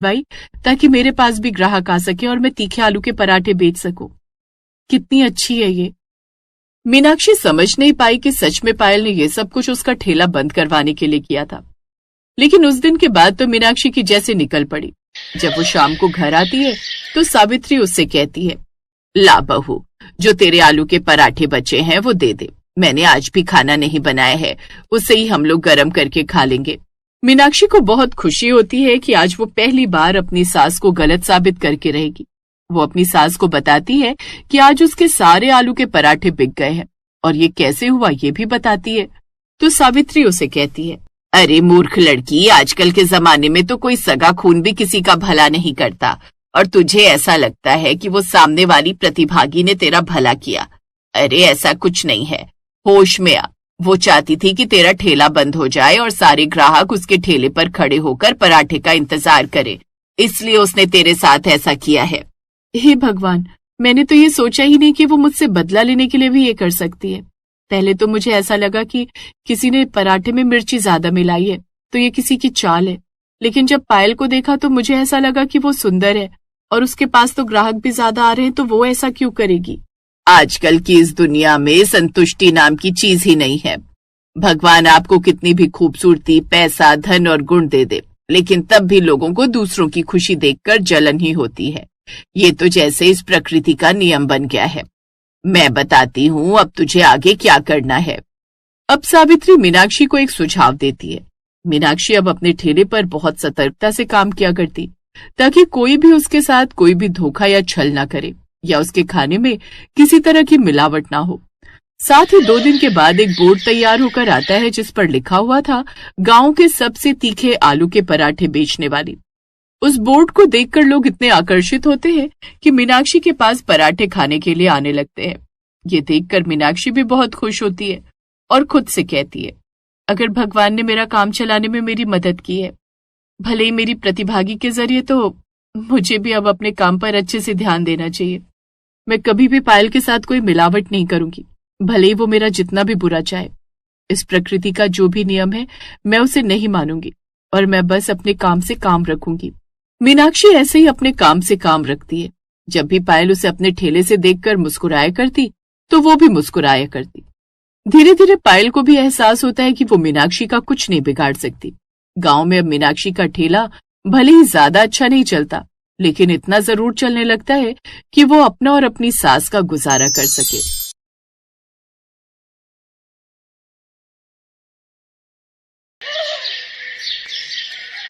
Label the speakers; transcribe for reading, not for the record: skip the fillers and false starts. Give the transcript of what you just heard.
Speaker 1: भाई, ताकि मेरे पास भी ग्राहक आ सके और मैं तीखे आलू के पराठे बेच सकूं। कितनी अच्छी है ये। मीनाक्षी समझ नहीं पाई कि सच में पायल ने यह सब कुछ उसका ठेला बंद करवाने के लिए किया था। लेकिन उस दिन के बाद तो मीनाक्षी की जैसे निकल पड़ी। जब वो शाम को घर आती है तो सावित्री उससे कहती है, ला बहू, जो तेरे आलू के पराठे बचे हैं वो दे दे। मैंने आज भी खाना नहीं बनाया है, उससे ही हम लोग गरम करके खा लेंगे। मीनाक्षी को बहुत खुशी होती है कि आज वो पहली बार अपनी सास को गलत साबित करके रहेगी। वो अपनी सास को बताती है कि आज उसके सारे आलू के पराठे बिक गए हैं और ये कैसे हुआ ये भी बताती है। तो सावित्री उसे कहती है, अरे मूर्ख लड़की, आजकल के जमाने में तो कोई सगा खून भी किसी का भला नहीं करता और तुझे ऐसा लगता है कि वो सामने वाली प्रतिभागी ने तेरा भला किया। अरे ऐसा कुछ नहीं है, होश में आ। वो चाहती थी कि तेरा ठेला बंद हो जाए और सारे ग्राहक उसके ठेले पर खड़े होकर पराठे का इंतजार करें, इसलिए उसने तेरे साथ ऐसा किया है। हे भगवान, मैंने तो ये सोचा ही नहीं कि वो मुझसे बदला लेने के लिए भी ये कर सकती है। पहले तो मुझे ऐसा लगा कि किसी ने पराठे में मिर्ची ज्यादा मिलाई है तो ये किसी की चाल है। लेकिन जब पायल को देखा तो मुझे ऐसा लगा कि वो सुंदर है और उसके पास तो ग्राहक भी ज्यादा आ रहे हैं, तो वो ऐसा क्यों करेगी। आजकल की इस दुनिया में संतुष्टि नाम की चीज ही नहीं है। भगवान आपको कितनी भी खूबसूरती, पैसा, धन और गुण दे दे, लेकिन तब भी लोगों को दूसरों की खुशी देखकर जलन ही होती है। ये तो जैसे इस प्रकृति का नियम बन गया है। मैं बताती हूँ अब तुझे आगे क्या करना है। अब सावित्री मीनाक्षी को एक सुझाव देती है। मीनाक्षी अब अपने ठेले पर बहुत सतर्कता से काम किया करती, ताकि कोई भी उसके साथ कोई भी धोखा या छल ना करे या उसके खाने में किसी तरह की मिलावट ना हो। साथ ही 2 दिन के बाद एक बोर्ड तैयार होकर आता है जिस पर लिखा हुआ था, गांव के सबसे तीखे आलू के पराठे बेचने वाली। उस बोर्ड को देखकर लोग इतने आकर्षित होते हैं कि मीनाक्षी के पास पराठे खाने के लिए आने लगते हैं। ये देखकर मीनाक्षी भी बहुत खुश होती है और खुद से कहती है, अगर भगवान ने मेरा काम चलाने में मेरी मदद की है, भले ही मेरी प्रतिभागी के जरिए, तो मुझे भी अब अपने काम पर अच्छे से ध्यान देना चाहिए। मैं कभी भी पायल के साथ कोई मिलावट नहीं करूंगी, भले ही वो मेरा जितना भी बुरा चाहे। इस प्रकृति का जो भी नियम है मैं उसे नहीं मानूंगी और मैं बस अपने काम से काम रखूंगी। मीनाक्षी ऐसे ही अपने काम से काम रखती है। जब भी पायल उसे अपने ठेले से देखकर मुस्कुराया करती तो वो भी मुस्कुराया करती। धीरे धीरे पायल को भी एहसास होता है कि वो मीनाक्षी का कुछ नहीं बिगाड़ सकती। गांव में अब मीनाक्षी का ठेला भले ही ज्यादा अच्छा नहीं चलता, लेकिन इतना जरूर चलने लगता है कि वो अपना और अपनी सास का गुजारा कर सके।